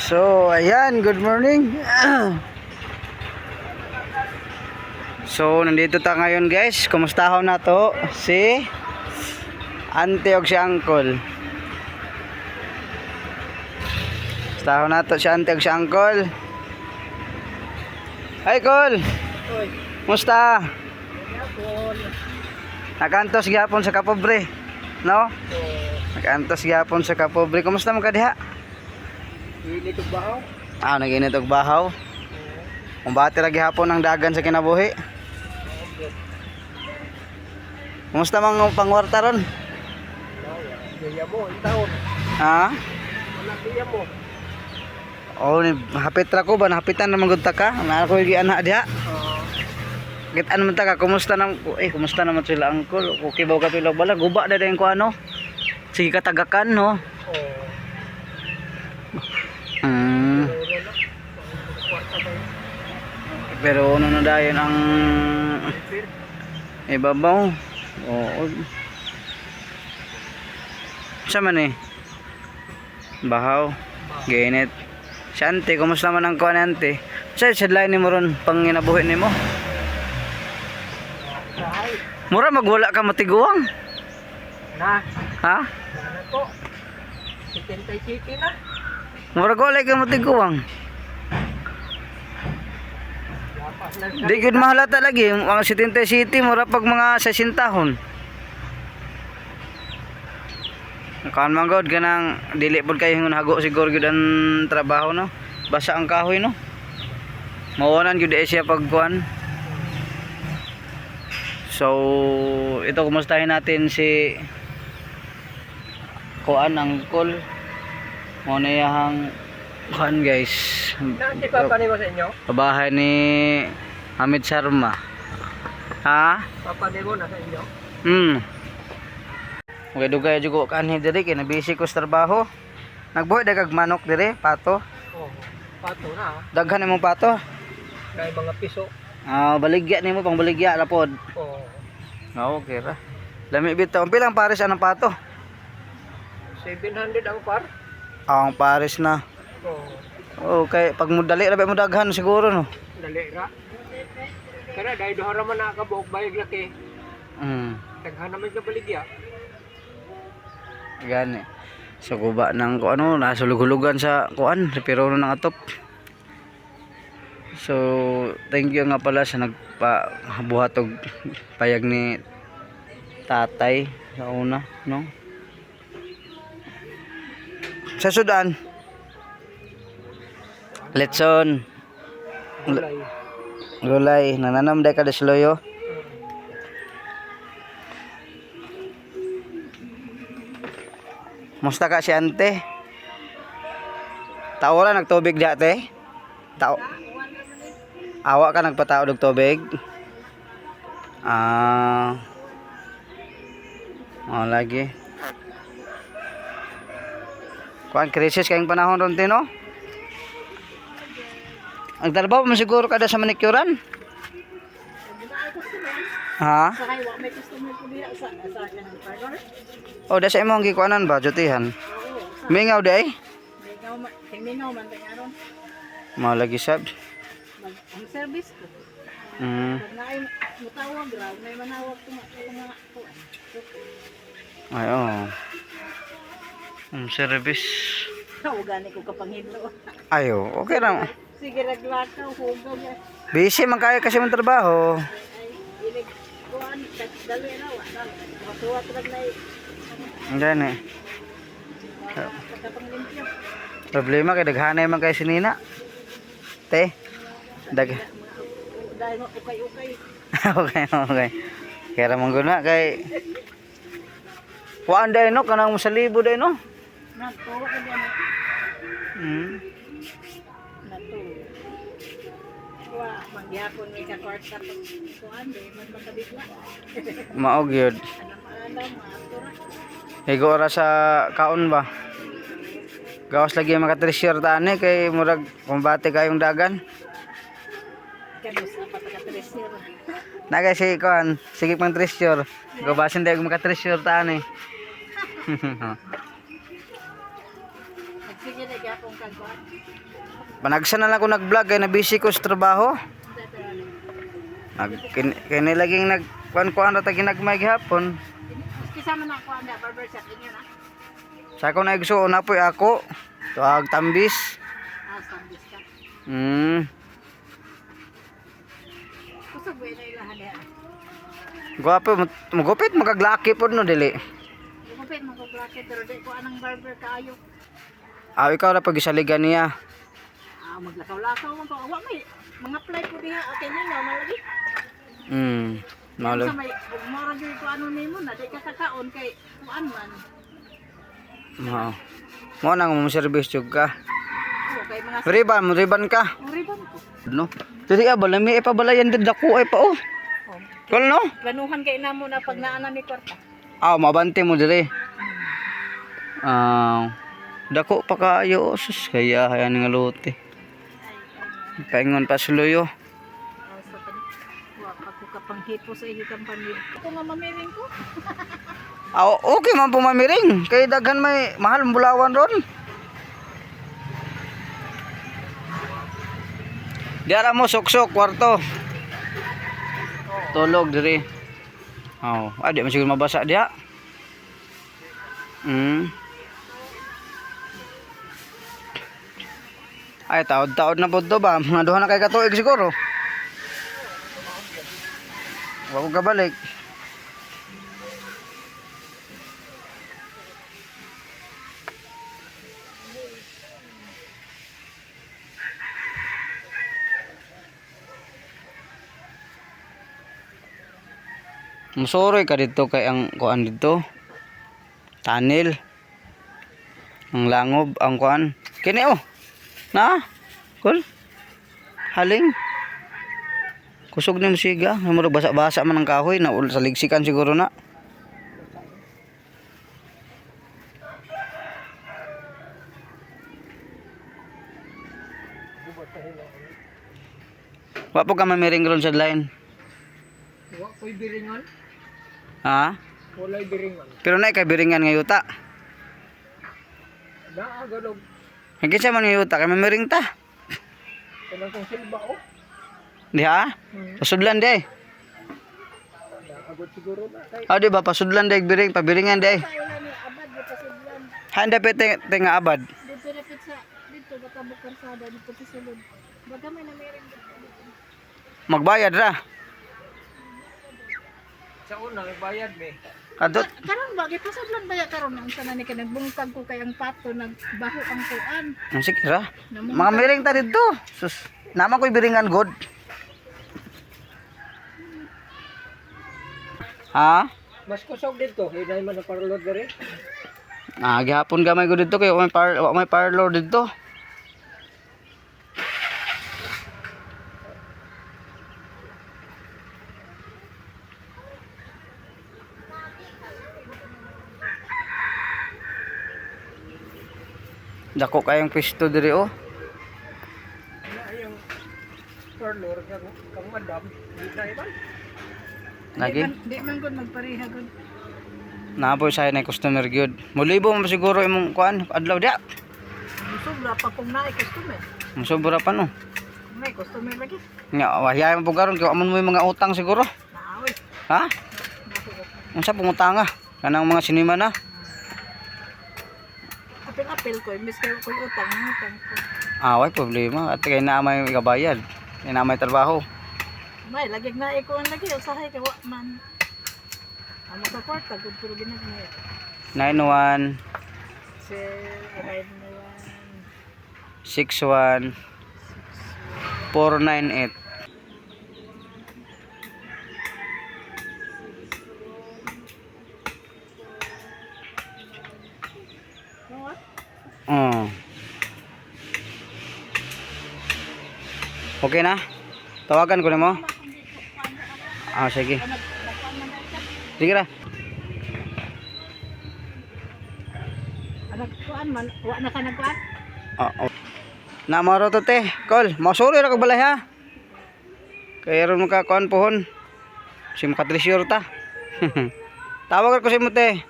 So, ayan, good morning. So, nandito ta ngayon guys. Kumusta ho na to? Si Auntie og si Uncle. Kumusta ho na to si Auntie og si Uncle? Hi, Col. Oy, Kumusta? yapon. Nakantos gyapon sa kapobre, no? So, Nakantos gyapon sa kapobre. Kumusta man ka diha? hindi ito bahaw. Ah, naginit og bahaw. Umbati ra gihapon ang dagan sa kinabuhi. Kumusta mang pangwarta ron? Kaya mo, taon. Ha? Wala kaya mo. Oh, ni hapit ra ko ba nahapitan na manggod ta ka? Na ako gi anak diha. Gitan man ta ka kumusta naman sila Uncle? Okay ba ka tulog bala? Guba na din ko ano? Sige ka tagakan no. Hmm. Pero ano na dayon ang ibabaw. Oo. Sa man eh. Bahaw. Ginit. Si Ante, kumusta man ang kuan Ante? Sa sidlain ni mo ron pang ginabuhi nimo. Mura magwala ka matiguang. Na, Ha? ano to? 77 na. Mura wala ka matiguang. Lapas na Di gud mahalata lagi mga 70 city mura pag mga 60 hon. Kan man god ganang dili pod kay hingon hago siguro gud ang trabaho no. Basa ang kahoy no. Mawanan gud siya pagkuan. So ito kumustahin natin si kuan Uncle. Mo na yang kuan guys. Nanti papani mo sa inyo? Bahay ni Hamid Sharma. Ha? Papani mo na sa inyo? Okay, dugay jugo kanhi diri kay nabisi ko sa trabaho. Nagbuhi dagag manok diri, pato. Oo. Pato na. Daghan imong pato. Kay mga piso. Ah, baligya nimo pang baligya ra pod. Oo. Ah, okay ra. Lami bitaw. Ang pilang pares anong pato? 700 ang par. Ah, ang pares na. Oo. Okay, pag mo dali ra ba mo daghan siguro no. Dali ra. Kaya dahil doon raman nakabuok bayag laki. Taghan naman sa baligya. Gani. So guba nang ko ano, nasulug-hulugan sa kuan, pero nang atop. So, thank you nga pala sa nagpabuhat og payag ni tatay sa una, no? Sa Sudan. Letson. Gulay. Gulay, nananam day kada sloyo. Musta ka si Ante? Tao ra nagtubig di ate? Tao. Awa ka nagpatao og tubig? Ah. Lagi. Kuan krisis kayong panahon ron tino? Ang trabaho mo siguro kada sa manikuran? Ha? Sakay wa may customer ko diha sa akin ng parlor. O da sa imong gikuanan ba jutihan? Mingaw day? Mingaw man tingaron. Mao lagi sab. Ang service ko. Pag naay mutawag ra, may manawag ko mga Ay oh. Service. gani ko kapanghidlo. Ayo, okay lang. Sige raglakaw hugaw niya. Busy man kayo kasi mong trabaho. Ay ilig kuan dali na wa na. Matuwa trag na Gani. pagkapanglimpyo. Problema kay daghanay man kay sinina. Te. Dahil mo ukay-ukay. Okay. Kaya man guna kay Kuan day no kanang musalibo day no. Natuwa ka diyan. Natuwa. Wa magyapon mi ka kwarta kuan day man makabigla. Mao gyud. Alam matura. Higo ra sa kaon ba? Gawas lagi maka treasure tani kay murag kumbate kayong dagan. Kanus apa ka treasure. Nagay si kuan, sige pang treasure. Gabasin day maka treasure tani. Sige na gyapon kag kuan. Panagsa na lang ko nag-vlog kay na-busy ko sa trabaho. Kini laging nagkuan-kuan ra ta ginagmay gihapon. Kisa man ako anda barber shop inyo na. Sa ako na igsuon na po'y ako. Tuwag tambis. Sambis ka. Kusog ba na ilahan ya? Guwapo, magupit, magaglaki po no, dili. Gumupit mo ko bracket pero di ko anang barber kaayo. Ikaw na pag-isaligan niya. Maglakaw-lakaw man ko. Wa may mga apply ko diha okay niya na malagi. Malo. Sa may mura gyud ko ano nimo na di ka kakaon kay kuan man. Mo nang mo service jud ka. Kay mga Riban ka. riban ko. No. Dili ba lami pa balayan din dako ay pa oh. Kol no? Planuhan kay namo na pag naana ni kwarta. Mabante mo diri. Dako pa kayo sus kaya ning lote. Paingon pa suluyo. Sa kan. Wa pa ko kapanghipo sa iyo kampanya. Ako nga mamiring ko. Okay man po mamiring. Kay daghan may mahal bulawan ron. Diara mo sok-sok kwarto. Tulog diri. Adi man siguro mabasa dia. Ay taod-taod na pud to ba? Mga duha na kay katuig siguro. Wa ko kabalik. Musoroy ka dito kay ang kuan dito. Tanil. Ang langob ang kuan. Kini oh. Na? Kul. Haling. Kusog ni musiga, murag basa-basa man ang kahoy na sa ligsikan siguro na. Wa po ka mamiring ron sa line. Wa ko'y biringan. Ha? Walay biringan. Pero na kay biringan nga yuta. Naa galog. Hanggang sa man nga yuta kay mamiring ta. Kanang kong silba oh. Di ha? Pasudlan day. Agad siguro na kay. Di ba pasudlan day biring, pabiringan day. Kailan ni abad di pa sudlan. Handa pa nga abad. Dito rapid sa dito baka bukarsada dito sa sulod. Baga may namiring dito. Magbayad ra. Sa una may bayad me. Kadot. Karon ba gipasudlan ba ya karon ang sana ni kanagbungkag ko kay ang pato nagbaho ang kuan. Sige ra. Mga miring ta dito. Sus, naman ko'y biringan god. Ha? Mas kusog dito, hinay man ang parlor dere. Gihapon gamay ko dito kay may parlor dito. Dako kayong pwesto diri oh. Yung parlor kang madam, di na iban. Lagi. Di man gud magpareha gud. Napoy sa na customer gyud. Mulibo mo siguro imong kuan adlaw dia. Sobra pa kung naay customer. Musobra pa no. May customer lagi. Nya wahya mo karon kay amon mo yung mga utang siguro. Naawi. Ha? Unsa pangutanga? Kanang mga sinima na. Apil ko, miss kayo ko utang ko. Way problema at kay na may kabayad. Kay na may trabaho. May lagig na iko ang lagi usahay kay wa man. Amo sa kwarta gud pero ginagmay. 91 61 498. Okay na? Tawagan ko na mo? Sige. Sige ra. Anak kuan man, wa na ka nagkuan? Na maro to te. Kol, masuri ra kag balay ha. Kay ron mo ka kuan pohon. Si makatrisyor ta. Tawag ko si mo te.